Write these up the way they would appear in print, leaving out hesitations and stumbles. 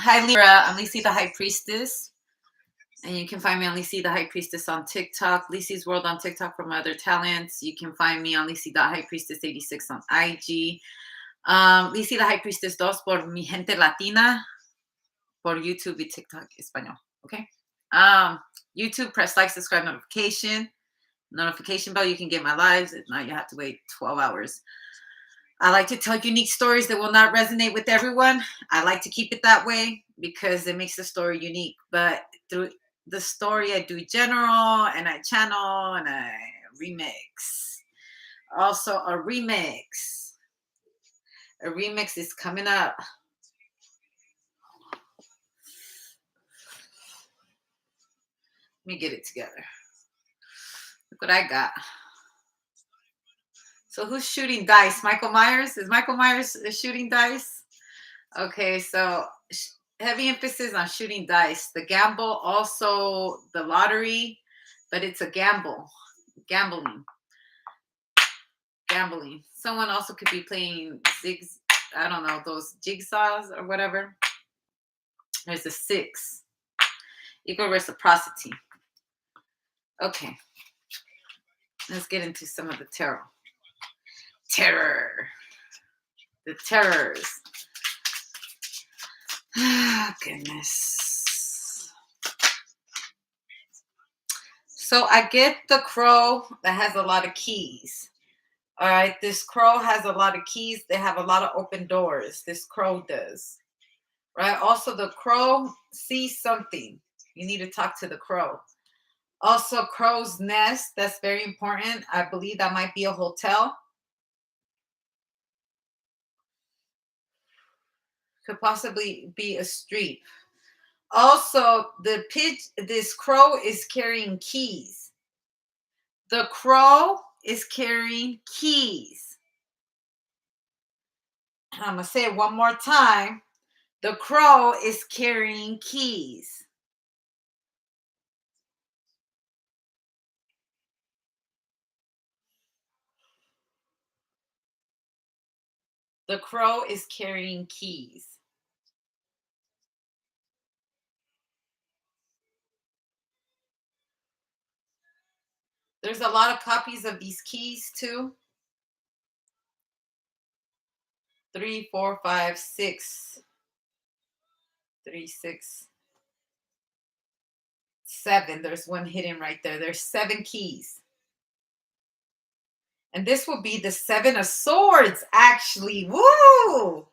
Hi Libra, I'm Lisi the High Priestess, and you can find me on Lisi the High Priestess on TikTok, Lisi's World on TikTok for my other talents. You can find me on Lisi the High Priestess 86 on IG. Lisi the High Priestess 2 por mi gente latina, por YouTube y TikTok español. Okay. YouTube, press like, subscribe, notification bell. You can get my lives. If not, you have to wait 12 hours. I like to tell unique stories that will not resonate with everyone. I like to keep it that way because it makes the story unique. But through the story, I do general and I channel and I remix. Also, a remix. A remix is coming up. Let me get it together. Look what I got. So who's shooting dice? Michael Myers? Is Michael Myers shooting dice? Okay, so heavy emphasis on shooting dice. The gamble, also the lottery, but it's a gamble. Gambling. Someone also could be playing I don't know, those jigsaws or whatever. There's a 6. Equal reciprocity. Okay. Let's get into some of the tarot. Terror. The terrors. Ah, goodness. So I get the crow that has a lot of keys. All right, this crow has a lot of keys. They have a lot of open doors. This crow does. Right? Also, the crow sees something. You need to talk to the crow. Also, crow's nest. That's very important. I believe that might be a hotel. Could possibly be a street. Also, this crow is carrying keys. The crow is carrying keys. I'm going to say it one more time. The crow is carrying keys. The crow is carrying keys. There's a lot of copies of these keys too. 3, 4, 5, 6. 3, 6, 7. There's one hidden right there. There's 7 keys. And this will be the 7 of Swords, actually. Woo!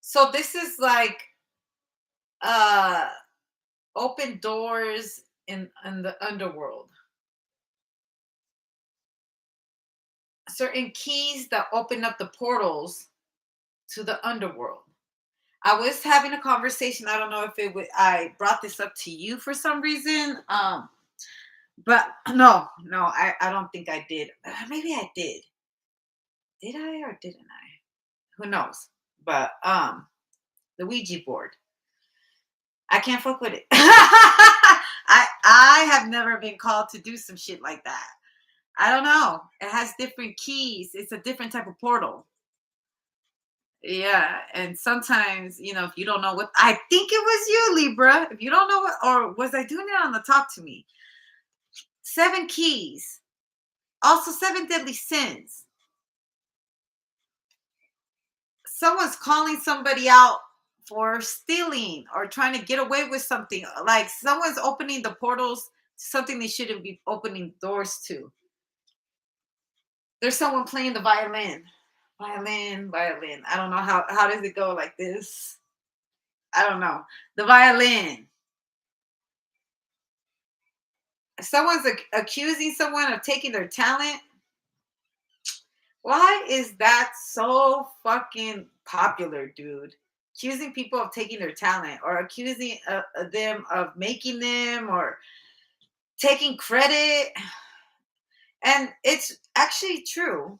So this is like open doors in the underworld. Certain keys that open up the portals to the underworld. I was having a conversation. I don't know if I brought this up to you for some reason. But no, I don't think I did. Maybe I did. Did I or didn't I? Who knows? But the Ouija board. I can't fuck with it. I have never been called to do some shit like that. I don't know. It has different keys. It's a different type of portal. Yeah, and sometimes, if you don't know what, I think it was you, Libra. If you don't know what, or was I doing it on the Talk to Me? 7 keys. Also 7 deadly sins. Someone's calling somebody out for stealing or trying to get away with something. Like someone's opening the portals to something they shouldn't be opening doors to. There's someone playing the violin. Violin. I don't know how does it go like this? I don't know. The violin. Someone's accusing someone of taking their talent. Why is that so fucking popular, dude? Accusing people of taking their talent or accusing them of making them or taking credit. And it's actually true.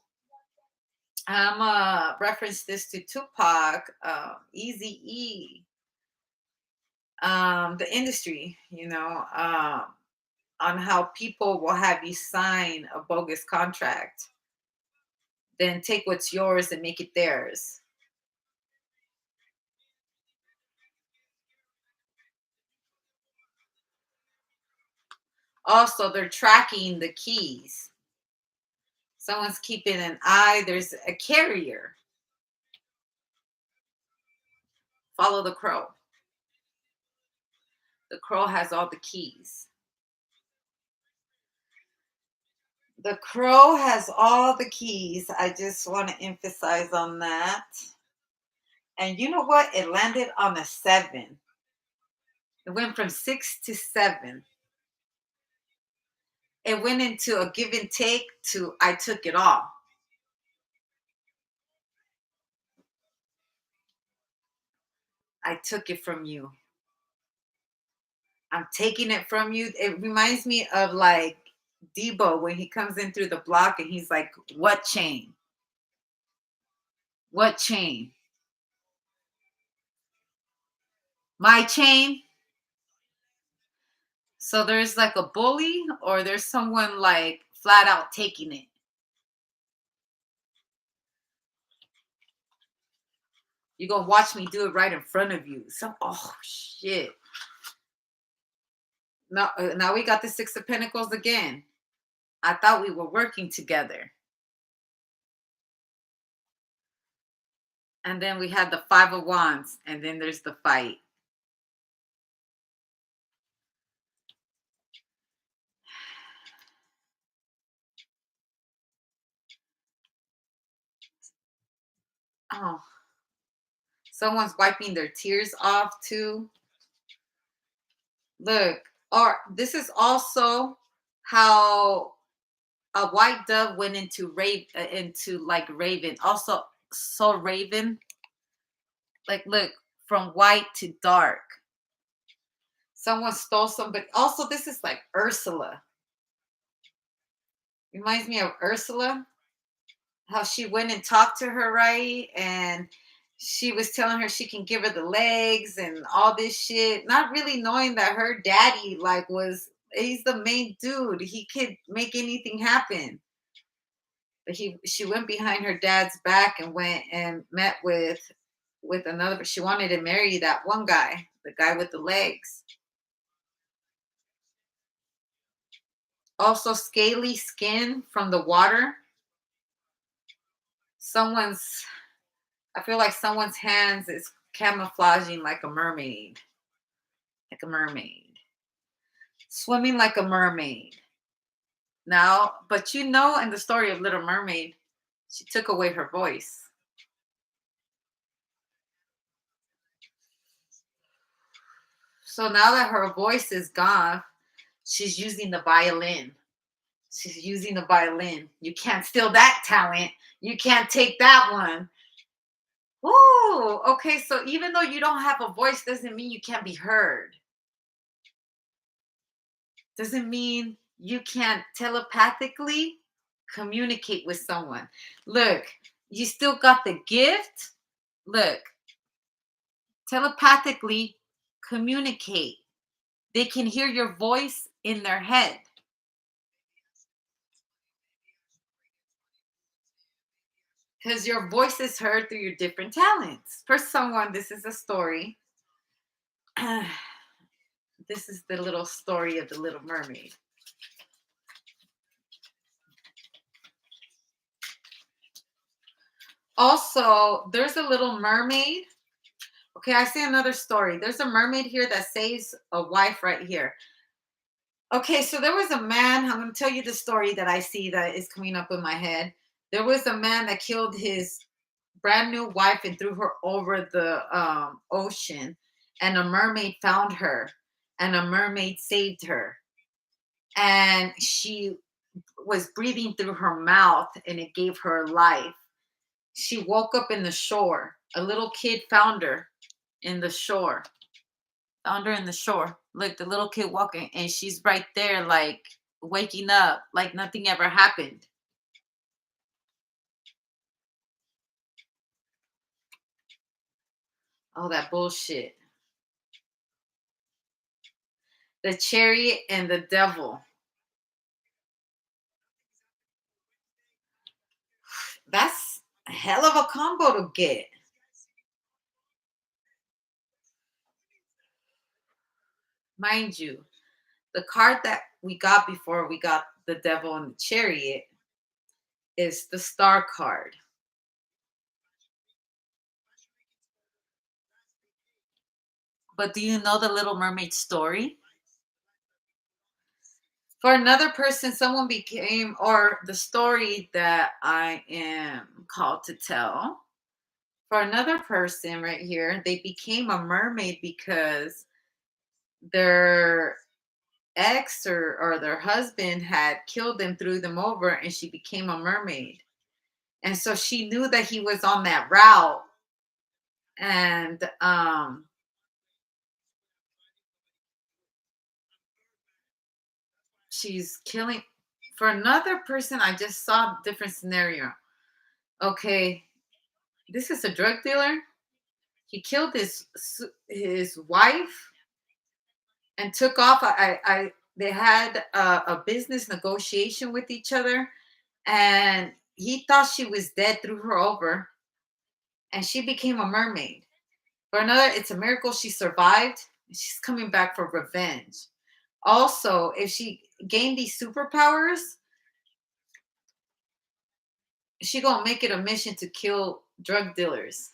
I'm reference this to Tupac, Eazy-E, the industry, on how people will have you sign a bogus contract, then take what's yours and make it theirs. Also, they're tracking the keys. Someone's keeping an eye. There's a carrier. Follow the crow. The crow has all the keys. The crow has all the keys. I just want to emphasize on that. And you know what? It landed on a 7. It went from 6 to 7. It went into a give and take to I took it all. I took it from you. I'm taking it from you. It reminds me of like Debo when he comes in through the block and he's like, "What chain? What chain? My chain?" So there's like a bully or there's someone like flat out taking it. You're gonna watch me do it right in front of you. So oh shit. Now we got the 6 of Pentacles again. I thought we were working together. And then we had the 5 of Wands, and then there's the fight. Oh, someone's wiping their tears off too. Look, or this is also how a white dove went into into like raven. Also, so raven. Like, look, from white to dark. Someone stole somebody. Also, this is like Ursula. Reminds me of Ursula. How she went and talked to her, right? And she was telling her she can give her the legs and all this shit, not really knowing that her daddy like was he's the main dude. He could make anything happen. But she went behind her dad's back and went and met with another. She wanted to marry that one guy, the guy with the legs. Also, scaly skin from the water. Someone's I feel like someone's hands is camouflaging like a mermaid. Like a mermaid. Swimming like a mermaid. Now, but you know, in the story of Little Mermaid, she took away her voice. So now that her voice is gone, she's using the violin. She's using the violin. You can't steal that talent. You can't take that one. Ooh, okay. So even though you don't have a voice, doesn't mean you can't be heard. Doesn't mean you can't telepathically communicate with someone. Look, you still got the gift. Look, telepathically communicate. They can hear your voice in their head. Because your voice is heard through your different talents. For someone, this is a story. This is the little story of the Little Mermaid. Also, there's a little mermaid. Okay, I see another story. There's a mermaid here that saves a wife right here. Okay, so there was a man. I'm going to tell you the story that I see that is coming up in my head. There was a man that killed his brand new wife and threw her over the ocean, and a mermaid found her, and a mermaid saved her, and she was breathing through her mouth, and it gave her life. She woke up in the shore. A little kid found her in the shore. Found her in the shore. Look, the little kid walking, and she's right there, like waking up, like nothing ever happened. Oh, that bullshit. The chariot and the devil. That's a hell of a combo to get. Mind you, the card that we got before we got the devil and the chariot is the star card. But do you know the Little Mermaid story? For another person, someone became, or the story that I am called to tell, for another person right here, they became a mermaid because their ex or their husband had killed them, threw them over, and she became a mermaid. And so she knew that he was on that route. And she's killing. For another person, I just saw a different scenario. Okay, this is a drug dealer. He killed his wife and took off. I they had a business negotiation with each other, and he thought she was dead, threw her over, and she became a mermaid. For another, it's a miracle she survived. She's coming back for revenge. Also, if she gained these superpowers, she gonna make it a mission to kill drug dealers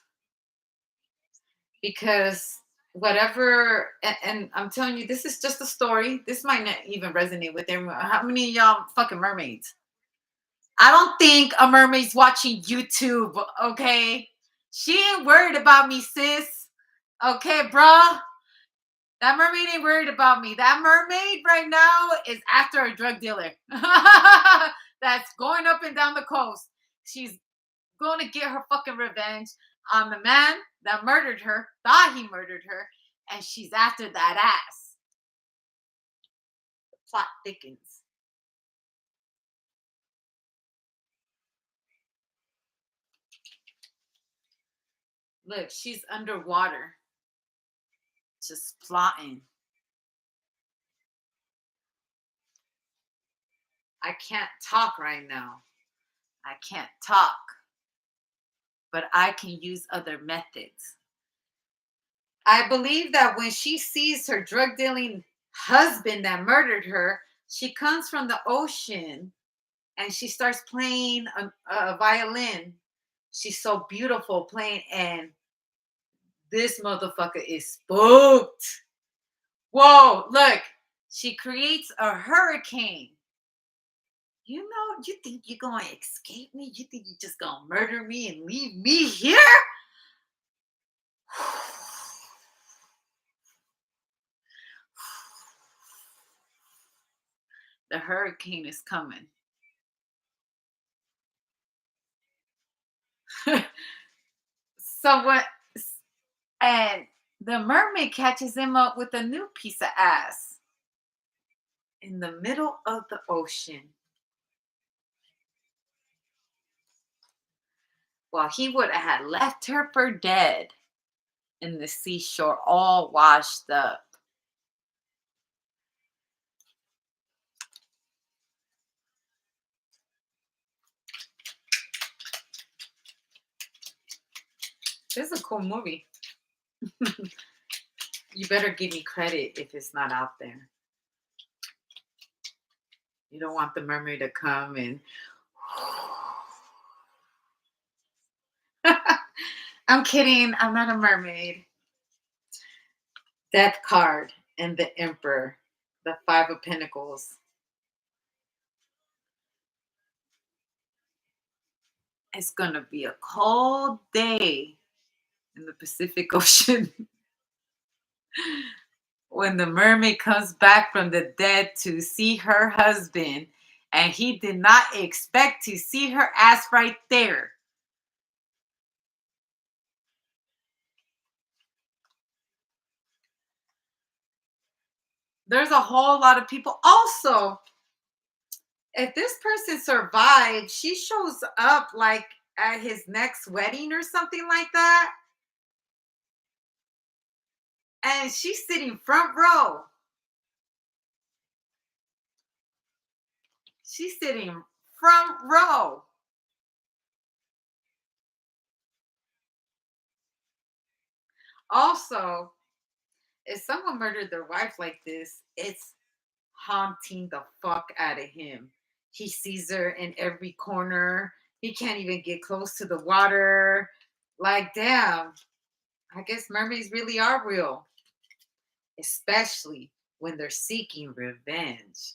because whatever. And I'm telling you, this is just a story. This might not even resonate with everyone. How many of y'all fucking mermaids? I don't think a mermaid's watching YouTube. Okay, she ain't worried about me, sis. Okay, bruh. That mermaid ain't worried about me. That mermaid right now is after a drug dealer that's going up and down the coast. She's going to get her fucking revenge on the man that murdered her, thought he murdered her, and she's after that ass. The plot thickens. Look, she's underwater, just plotting. I can't talk right now. I can't talk, but I can use other methods. I believe that when she sees her drug dealing husband that murdered her, she comes from the ocean and she starts playing a violin. She's so beautiful playing, and this motherfucker is spooked. Whoa, look, she creates a hurricane. You know, you think you're gonna escape me? You think you're just gonna murder me and leave me here? The hurricane is coming. So what? And the mermaid catches him up with a new piece of ass in the middle of the ocean. Well, he would have had left her for dead in the seashore, all washed up. This is a cool movie. You better give me credit if it's not out there. You don't want the mermaid to come and. I'm kidding. I'm not a mermaid. Death card and the Emperor, the Five of Pentacles. It's gonna be a cold day in the Pacific Ocean when the mermaid comes back from the dead to see her husband, and he did not expect to see her ass right there. There's a whole lot of people. Also, if this person survived, she shows up like at his next wedding or something like that. And she's sitting front row. She's sitting front row. Also, if someone murdered their wife like this, it's haunting the fuck out of him. He sees her in every corner. He can't even get close to the water. Like, damn, I guess mermaids really are real, especially when they're seeking revenge.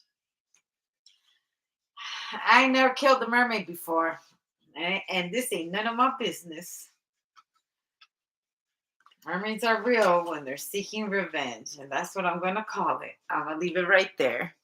I ain't never killed a mermaid before, and this ain't none of my business. Mermaids are real when they're seeking revenge, and that's what I'm going to call it. I'm going to leave it right there.